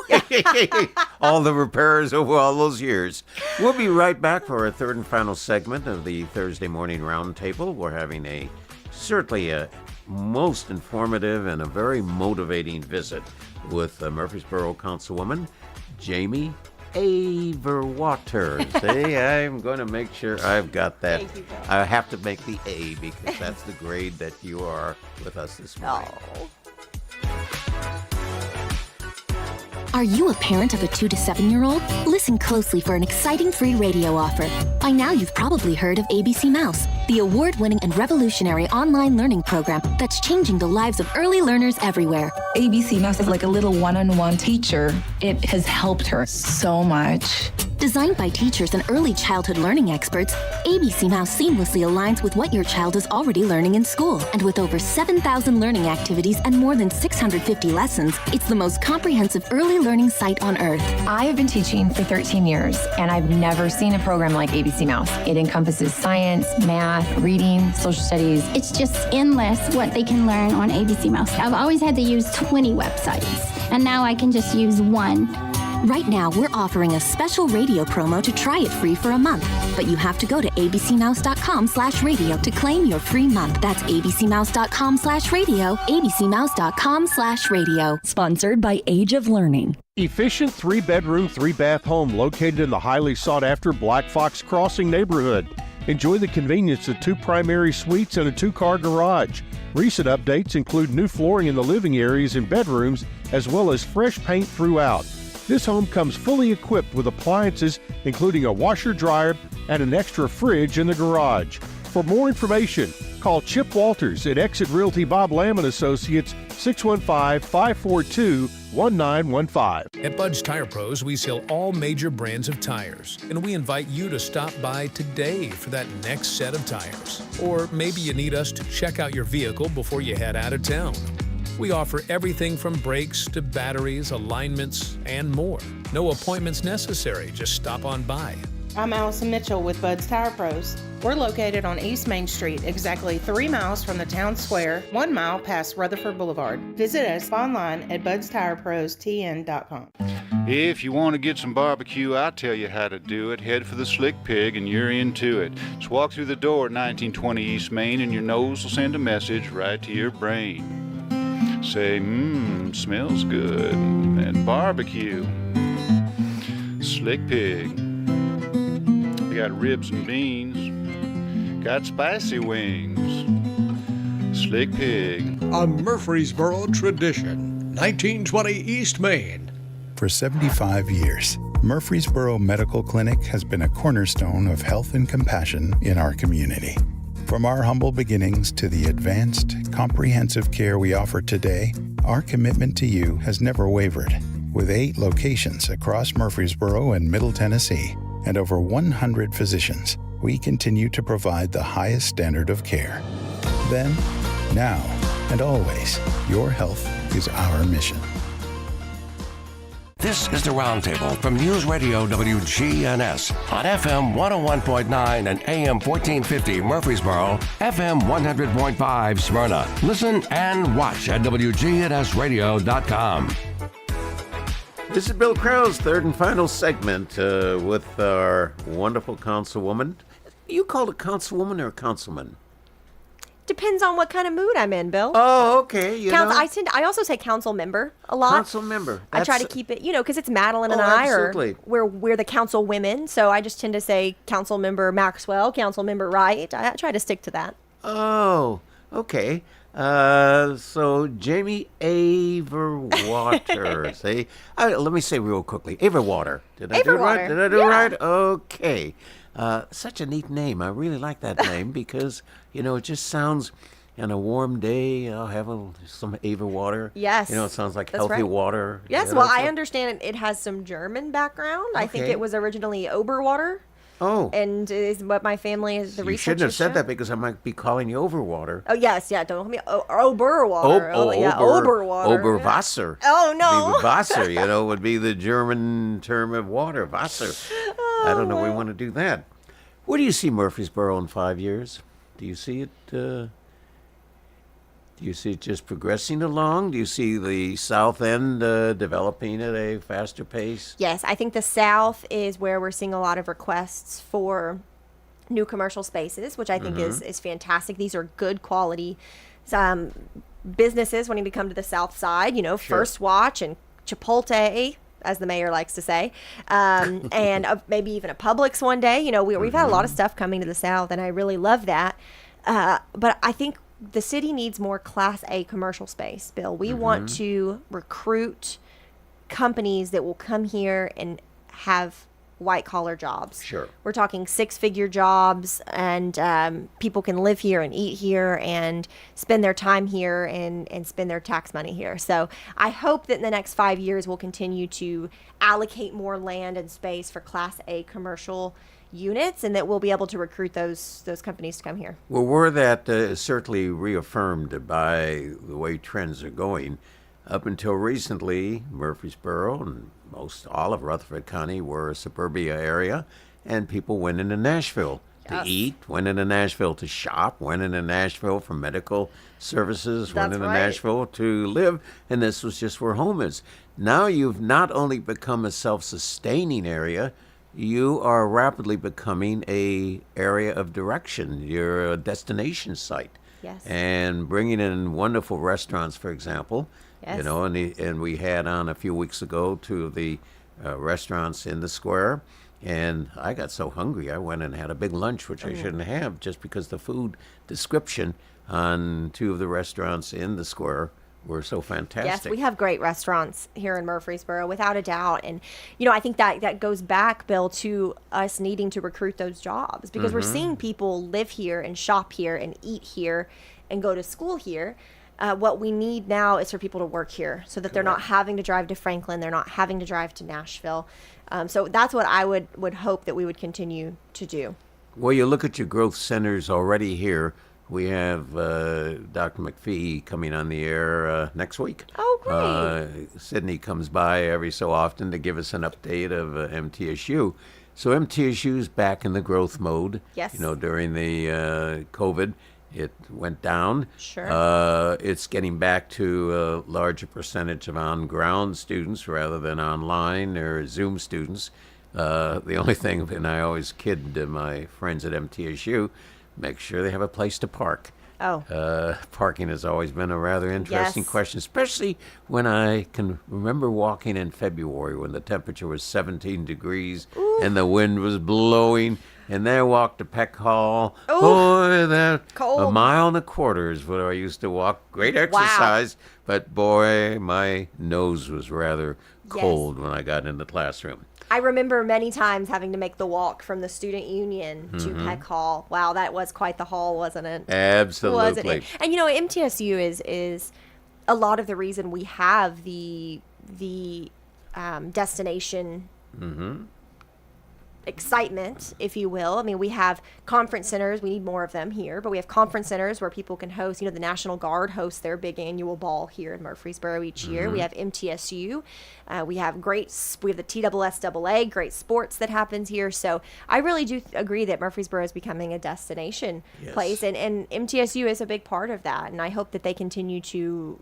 All the repairs over all those years. We'll be right back for our third and final segment of the Thursday morning roundtable. We're having certainly a most informative and a very motivating visit with Murfreesboro Councilwoman Jami Averwater. See, I'm going to make sure I've got that. Thank you, Bill. I have to make the A because that's the grade that you are with us this morning. Oh. Are you a parent of a 2 to 7-year-old? Listen closely for an exciting free radio offer. By now, you've probably heard of ABC Mouse, the award-winning and revolutionary online learning program that's changing the lives of early learners everywhere. ABC Mouse is like a little one-on-one teacher. It has helped her so much. Designed by teachers and early childhood learning experts, ABC Mouse seamlessly aligns with what your child is already learning in school. And with over 7,000 learning activities and more than 650 lessons, it's the most comprehensive early learning site on earth. I have been teaching for 13 years, and I've never seen a program like ABC Mouse. It encompasses science, math, reading, social studies. It's just endless what they can learn on ABC Mouse. I've always had to use 20 websites, and now I can just use one. Right now, we're offering a special radio promo to try it free for a month. But you have to go to abcmouse.com/radio to claim your free month. That's abcmouse.com/radio, abcmouse.com/radio. Sponsored by Age of Learning. Efficient 3-bedroom, 3-bath home located in the highly sought-after Black Fox Crossing neighborhood. Enjoy the convenience of 2 primary suites and a 2-car garage. Recent updates include new flooring in the living areas and bedrooms, as well as fresh paint throughout. This home comes fully equipped with appliances, including a washer dryer and an extra fridge in the garage. For more information, call Chip Walters at Exit Realty Bob Lamb & Associates, 615-542-1915. At Bud's Tire Pros, we sell all major brands of tires, and we invite you to stop by today for that next set of tires. Or maybe you need us to check out your vehicle before you head out of town. We offer everything from brakes to batteries, alignments, and more. No appointments necessary, just stop on by. I'm Allison Mitchell with Bud's Tire Pros. We're located on East Main Street, exactly 3 miles from the town square, 1 mile past Rutherford Boulevard. Visit us online at budstirepros.tn.com. If you want to get some barbecue, I'll tell you how to do it. Head for the Slick Pig and you're into it. Just walk through the door at 1920 East Main and your nose will send a message right to your brain. Say, smells good, and barbecue. Slick Pig. We got ribs and beans. Got spicy wings. Slick Pig. A Murfreesboro tradition. 1920 East Main. For 75 years, Murfreesboro Medical Clinic has been a cornerstone of health and compassion in our community. From our humble beginnings to the advanced, comprehensive care we offer today, our commitment to you has never wavered. With 8 locations across Murfreesboro and Middle Tennessee and over 100 physicians, we continue to provide the highest standard of care. Then, now, and always, your health is our mission. This is the Roundtable from News Radio WGNS on FM 101.9 and AM 1450 Murfreesboro, FM 100.5 Smyrna. Listen and watch at wgnsradio.com. This is Bill Krause, third and final segment with our wonderful councilwoman. You called a councilwoman or a councilman? Depends on what kind of mood I'm in, Bill. Oh, okay. I also say council member a lot. Council member. I try to keep it, because it's Madeline and absolutely. we're the council women, so I just tend to say council member Maxwell, council member Wright. I try to stick to that. Oh, okay. So Jami Averwater. See, let me say real quickly, Averwater. Did I do it right? Did I do it right? Okay. Such a neat name. I really like that name because, it just sounds, on a warm day, I'll have some Averwater. Yes. It sounds like That's healthy right. water. Yes, well, I understand it has some German background. Okay. I think it was originally Oberwater. Oh. And is what my family is, the You research shouldn't have said shown. that because I might be calling you Overwater. Oh, yes, yeah, don't call me Oberwater. Oberwater. Oberwasser. Oh, no. Wasser, would be the German term of water. Wasser. I don't know. We want to do that. Where do you see Murfreesboro in 5 years? Do you see it? Do you see it just progressing along? Do you see the South End developing at a faster pace? Yes, I think the South is where we're seeing a lot of requests for new commercial spaces, which I think is fantastic. These are good quality businesses wanting to come to the South Side. Sure. First Watch and Chipotle, as the mayor likes to say, and maybe even a Publix one day. We've had a lot of stuff coming to the South, and I really love that. But I think the city needs more Class A commercial space, Bill. We want to recruit companies that will come here and have white-collar jobs. Sure. We're talking 6-figure jobs, and people can live here and eat here and spend their time here and spend their tax money here. So I hope that in the next 5 years we'll continue to allocate more land and space for Class A commercial units, and that we'll be able to recruit those companies to come here. Well, were that certainly reaffirmed by the way trends are going. Up until recently, Murfreesboro and all of Rutherford County were a suburbia area, and people went into Nashville to eat, went into Nashville to shop, went into Nashville for medical services, went into Nashville to live, and this was just where home is. Now you've not only become a self-sustaining area, you are rapidly becoming a area of direction. You're a destination site. Yes. And bringing in wonderful restaurants, for example. Yes. And we had on a few weeks ago 2 of the restaurants in the square, and I got so hungry I went and had a big lunch, which I shouldn't have, just because the food description on 2 of the restaurants in the square were so fantastic. Yes, we have great restaurants here in Murfreesboro, without a doubt. And, I think that goes back, Bill, to us needing to recruit those jobs, because we're seeing people live here and shop here and eat here and go to school here. What we need now is for people to work here so that they're not having to drive to Franklin. They're not having to drive to Nashville. So that's what I would hope that we would continue to do. Well, you look at your growth centers already here. We have Dr. McPhee coming on the air next week. Oh, great. Sydney comes by every so often to give us an update of MTSU. So MTSU is back in the growth mode. Yes. During the COVID, it went down. Sure. It's getting back to a larger percentage of on-ground students rather than online or Zoom students. The only thing, and I always kid my friends at MTSU, make sure they have a place to park. Oh. Parking has always been a rather interesting Yes. question, especially when I can remember walking in February when the temperature was 17 degrees and the wind was blowing. And there I walked to Peck Hall. Ooh. Boy, that Cold. 1.25 miles is where I used to walk. Great exercise, but boy, my nose was rather cold when I got in the classroom. I remember many times having to make the walk from the student union to Peck Hall. Wow, that was quite the haul, wasn't it? Absolutely. Wasn't it? And MTSU is a lot of the reason we have the destination excitement, if you will. I mean, we have conference centers. We need more of them here, but we have conference centers where people can host. The National Guard hosts their big annual ball here in Murfreesboro each year. We have MTSU. We have the TSSAA, great sports that happens here. So I really do agree that Murfreesboro is becoming a destination place, and MTSU is a big part of that. And I hope that they continue to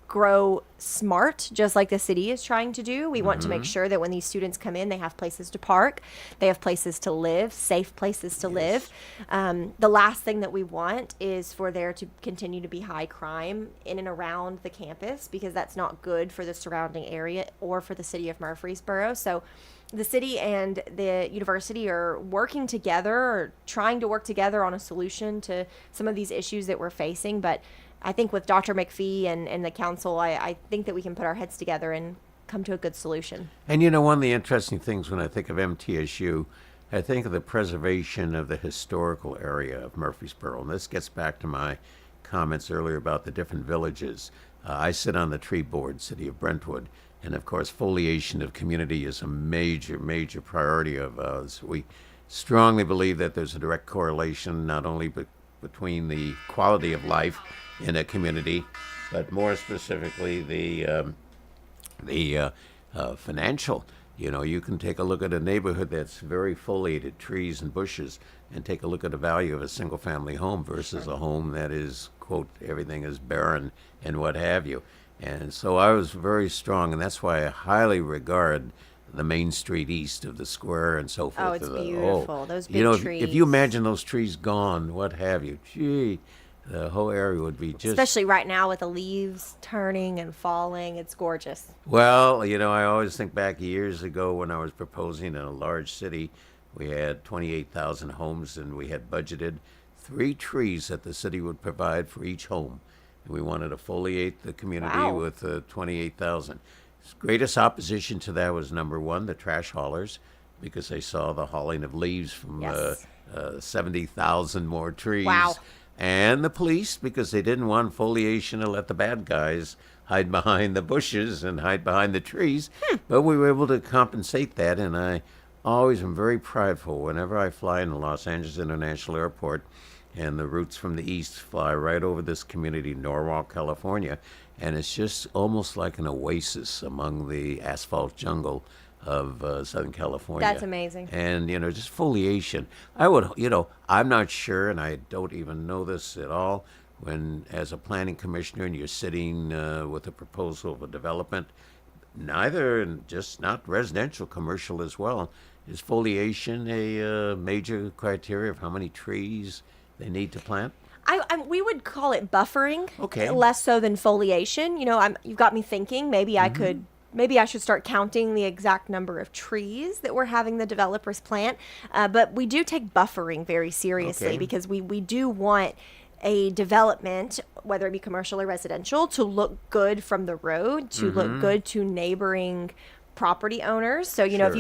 grow smart, just like the city is trying to do. We want to make sure that when these students come in, they have places to park, they have places to live, safe places to live. The last thing that we want is for there to continue to be high crime in and around the campus, because that's not good for the surrounding area or for the city of Murfreesboro. So the city and the university are working together, or trying to work together on a solution to some of these issues that we're facing. But I think with Dr. McPhee and the council, I think that we can put our heads together and come to a good solution. And one of the interesting things when I think of MTSU, I think of the preservation of the historical area of Murfreesboro. And this gets back to my comments earlier about the different villages. I sit on the tree board, City of Brentwood, and of course foliation of community is a major, major priority of ours. We strongly believe that there's a direct correlation not only between the quality of life in a community, but more specifically the financial. You can take a look at a neighborhood that's very foliated, trees and bushes, and take a look at the value of a single-family home versus a home that is, quote, everything is barren and what have you. And so I was very strong, and that's why I highly regard the Main Street east of the square and so forth. Oh, it's beautiful. Those big trees. If you imagine those trees gone, what have you, the whole area would be just... Especially right now with the leaves turning and falling. It's gorgeous. Well, I always think back years ago when I was proposing in a large city. We had 28,000 homes, and we had budgeted 3 trees that the city would provide for each home. And we wanted to foliate the community with 28,000. Greatest opposition to that was, number one, the trash haulers, because they saw the hauling of leaves from 70,000 more trees. Wow. And the police, because they didn't want foliation to let the bad guys hide behind the bushes and hide behind the trees. But we were able to compensate that, and I always am very prideful whenever I fly in the Los Angeles International Airport, and the routes from the east fly right over this community, Norwalk, California, and it's just almost like an oasis among the asphalt jungle of Southern California. That's amazing. And, just foliation. I would, I'm not sure, and I don't even know this at all, when as a planning commissioner and you're sitting with a proposal of a development, neither, and just not residential, commercial as well, is foliation a major criteria of how many trees they need to plant? We would call it buffering, okay, less so than foliation. You've got me thinking maybe I should start counting the exact number of trees that we're having the developers plant. But we do take buffering very seriously, because we do want a development, whether it be commercial or residential, to look good from the road, to look good to neighboring property owners. So, if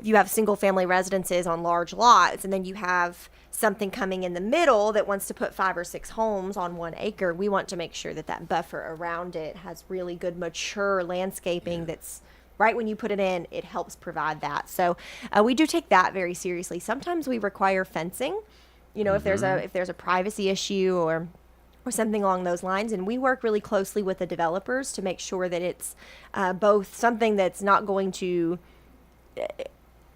you have single family residences on large lots, and then you have something coming in the middle that wants to put 5 or 6 homes on 1 acre, we want to make sure that buffer around it has really good mature landscaping that's right when you put it in, it helps provide that. So we do take that very seriously. Sometimes we require fencing, if there's a privacy issue or something along those lines, and we work really closely with the developers to make sure that it's both something that's not going to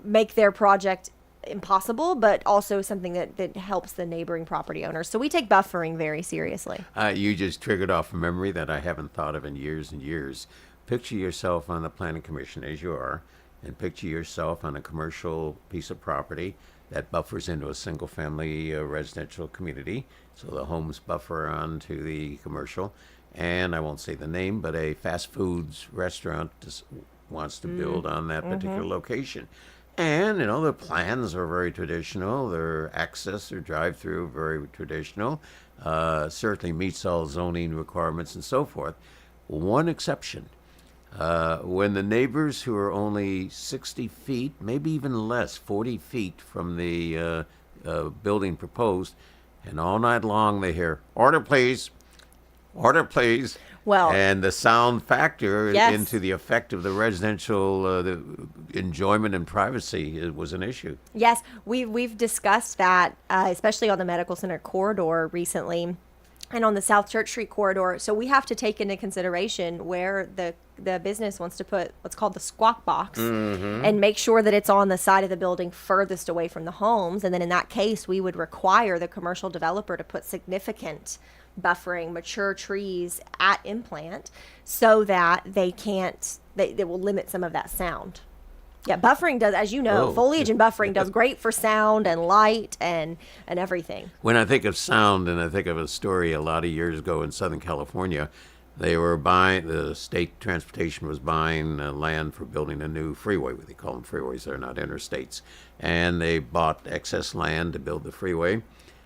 make their project impossible, but also something that helps the neighboring property owners. So we take buffering very seriously. You just triggered off a memory that I haven't thought of in years and years. Picture yourself on the planning commission as you are, and picture yourself on a commercial piece of property that buffers into a single family residential community. So the homes buffer onto the commercial, and I won't say the name, but a fast foods restaurant wants to build on that particular location. And, the plans are very traditional. Their access or drive-through very traditional. Certainly meets all zoning requirements and so forth. One exception. when the neighbors who are only 60 feet, maybe even less, 40 feet from the building proposed, and all night long they hear, order please, Well, and the sound factor yes. into the effect of the residential the enjoyment and privacy was an issue. Yes, we've discussed that, especially on the Medical Center corridor recently, and on the South Church Street corridor. So we have to take into consideration where the business wants to put what's called the squawk box, and make sure that it's on the side of the building furthest away from the homes. And then in that case, we would require the commercial developer to put significant buffering, mature trees at implant, so that they will limit some of that sound. Yeah, buffering does, as you know, foliage and buffering does great for sound and light and everything. When I think of sound, and I think of a story a lot of years ago in Southern California, the state transportation was buying land for building a new freeway. They call them freeways, they're not interstates. And they bought excess land to build the freeway.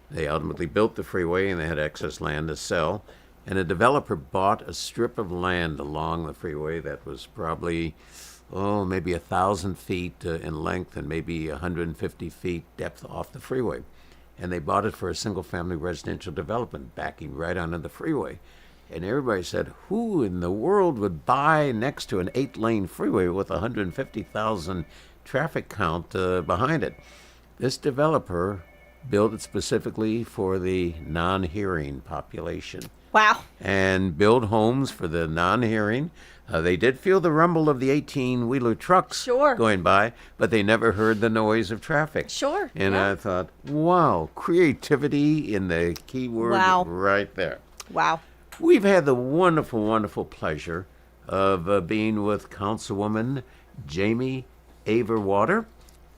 They ultimately built the freeway, and they had excess land to sell. And a developer bought a strip of land along the freeway that was probably maybe 1,000 feet in length and maybe 150 feet depth off the freeway. And they bought it for a single-family residential development backing right onto the freeway. And everybody said, who in the world would buy next to an 8-lane freeway with 150,000 traffic count behind it? This developer built it specifically for the non-hearing population. Wow. And build homes for the non-hearing. They did feel the rumble of the 18-wheeler trucks going by, but they never heard the noise of traffic. Sure. And I thought, wow, creativity in the key word right there. Wow. We've had the wonderful, wonderful pleasure of being with Councilwoman Jami Averwater.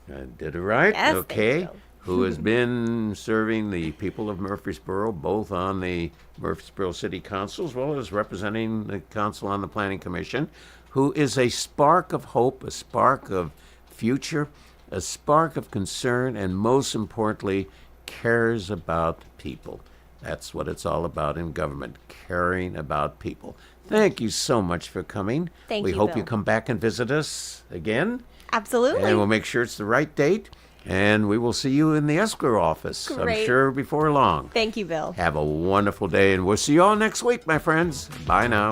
I did it right? Yes, okay. Who has been serving the people of Murfreesboro, both on the Murfreesboro City Council as well as representing the council on the Planning Commission, who is a spark of hope, a spark of future, a spark of concern, and most importantly, cares about people. That's what it's all about in government, caring about people. Thank you so much for coming. We hope you come back and visit us again. Absolutely. And we'll make sure it's the right date. And we will see you in the escrow office, Great. I'm sure, before long. Thank you, Bill. Have a wonderful day, and we'll see you all next week, my friends. Bye now.